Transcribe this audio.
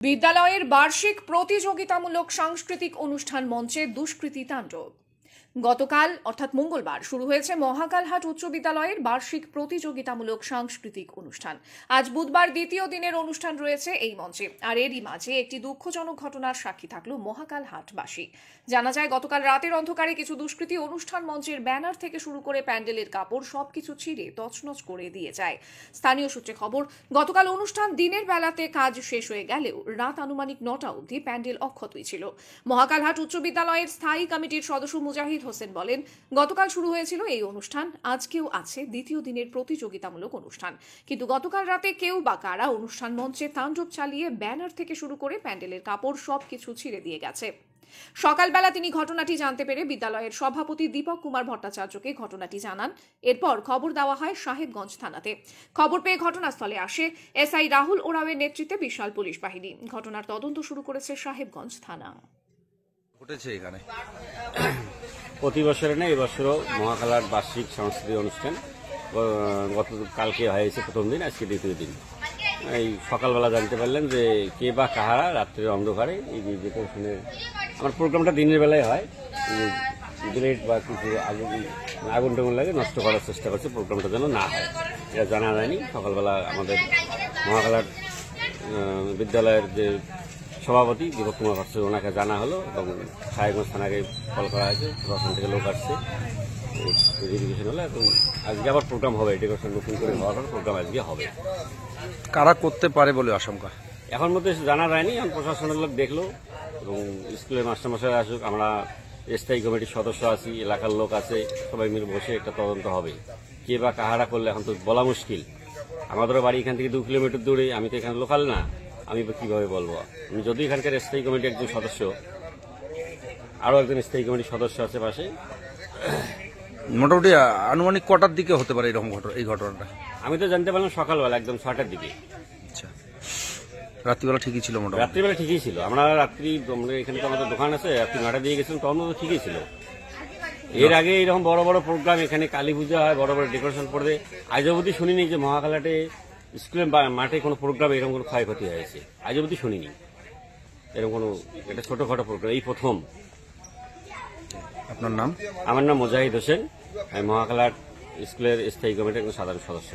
বিদ্যালয়ের বার্ষিক প্রতিযোগিতামূলক সাংস্কৃতিক অনুষ্ঠান মঞ্চে দুষ্কৃতী তাণ্ডব। গতকাল অর্থাৎ মঙ্গলবার শুরু হয়েছে মহাকালহাট উচ্চ বিদ্যালয়ের বার্ষিক প্রতিযোগিতামূলক সাংস্কৃতিক অনুষ্ঠান। আজ বুধবার দ্বিতীয় দিনের অনুষ্ঠান রয়েছে এই মঞ্চে। আর এরই মাঝে একটি দুঃখজনক ঘটনার সাক্ষী থাকলো মহাকালহাটবাসী। জানা যায়, গতকাল রাতের অন্ধকারে কিছু দুষ্কৃতী অনুষ্ঠান মঞ্চের ব্যানার থেকে শুরু করে প্যান্ডেলের কাপড় সবকিছু ছিঁড়ে তছনছ করে দিয়ে যায়। স্থানীয় সূত্রে খবর, গতকাল অনুষ্ঠান দিনের বেলাতে কাজ শেষ হয়ে গেলেও রাত আনুমানিক 9টা অবধি প্যান্ডেল অক্ষতই ছিল। মহাকালহাট উচ্চ বিদ্যালয়ের স্থায়ী কমিটির সদস্য মুজাহিদ হোসেন বলেন, গতকাল শুরু হয়েছিল এই অনুষ্ঠান, আজকেও আছে দ্বিতীয় দিনের প্রতিযোগিতামূলক অনুষ্ঠান। কিন্তু গতকাল রাতে কেউ বা কারা অনুষ্ঠান মঞ্চে তাণ্ডব চালিয়ে ব্যানার থেকে শুরু করে প্যান্ডেলের কাপড় সবকিছু ছিঁড়ে দিয়ে গেছে। সকালবেলা তিনি ঘটনাটি জানতে পেরে বিদ্যালয়ের সভাপতি দীপক কুমার ভট্টাচার্যকে ঘটনাটি জানান। এরপর খবর দেওয়া হয় সাহেবগঞ্জ থানাতে। খবর পেয়ে ঘটনাস্থলে আসে এসআই রাহুল ওরাওয়ের নেতৃত্বে বিশাল পুলিশ বাহিনী। ঘটনার তদন্ত শুরু করেছে সাহেবগঞ্জ থানা। ঘটেছে এখানে প্রতি বছরে না, এবছরও মহাকালহাট বার্ষিক সাংস্কৃতিক অনুষ্ঠান গতকালকে হয়েছে প্রথম দিন, আজকে দ্বিতীয় দিন। এই সকালবেলা জানতে পারলেন যে কে বা কাহারা রাত্রের অন্ধকারে এই ডেকোরেশনে, আমার প্রোগ্রামটা দিনের বেলায় হয়, গ্রেড বা কিছু আগুন টাগুন লাগে নষ্ট করার চেষ্টা করছে, প্রোগ্রামটা যেন না হয় এটা জানা যায়নি। সকালবেলা আমাদের মহাকালহাট বিদ্যালয়ের যে সভাপতি দীপক কুমার ভট্টাচার্য, ওনাকে জানা হলো এবং সাহেবগঞ্জ থানাকে কল করা হয়েছে, প্রশাসন থেকে লোক আসছে, ভেরিফিকেশন হলো। এখন আজকে আবার প্রোগ্রাম হবে, ডেকোরেশন নতুন করে হওয়ার প্রোগ্রাম আজকে হবে। কারা করতে পারে বলে আশঙ্কা এখন মধ্যে জানা যায়নি, এখন প্রশাসনের লোক দেখলো এবং স্কুলের মাস্টারমশাই আসুক, আমরা স্থায়ী কমিটির সদস্য আছি, এলাকার লোক আছে, সবাই মিলে বসে একটা তদন্ত হবে। কে বা কাহারা করলে এখন তো বলা মুশকিল। আমাদেরও বাড়ি এখান থেকে 2 কিলোমিটার দূরে, আমি তো এখানে লোকাল না, আমি কিভাবে বলবো? আমি যদি এখানকার স্থায়ী কমিটির একজন সদস্য, আরো একজন স্থায়ী কমিটির সদস্য আছে পাশে। মোটামুটি আনুমানিক কটার দিকে হতে পারে এরকম এই ঘটনাটা? আমি তো জানতে পারলাম সকালবেলা একদম 6টার দিকে। আচ্ছা, রাত্রিবেলা ঠিকই ছিল? মোটামুটি রাত্রিবেলা ঠিকই ছিল। আমরা এখানে তো আমাদের দোকান আছে, রাত্রি 9টা দিয়ে গেছিলাম, তখন তো ঠিকই ছিল। এর আগে এরকম বড় বড় প্রোগ্রাম, এখানে কালী পূজা হয়, বড় বড় ডেকোরেশন পড়বে, আজ অবধি শুনিনি যে মহাকালহাটে স্কুলের মাঠে কোনো প্রোগ্রাম এরকম কোনো ক্ষয়ক্ষতি হয়েছে, আজ অবধি শুনিনি এরকম কোনো। এটা ছোটখাটো প্রোগ্রাম, এই প্রথম। আপনার নাম? আমার নাম মুজাহিদ হোসেন, আমি মহাকালহাট স্কুলের স্থায়ী কমিটির একজন সাধারণ সদস্য।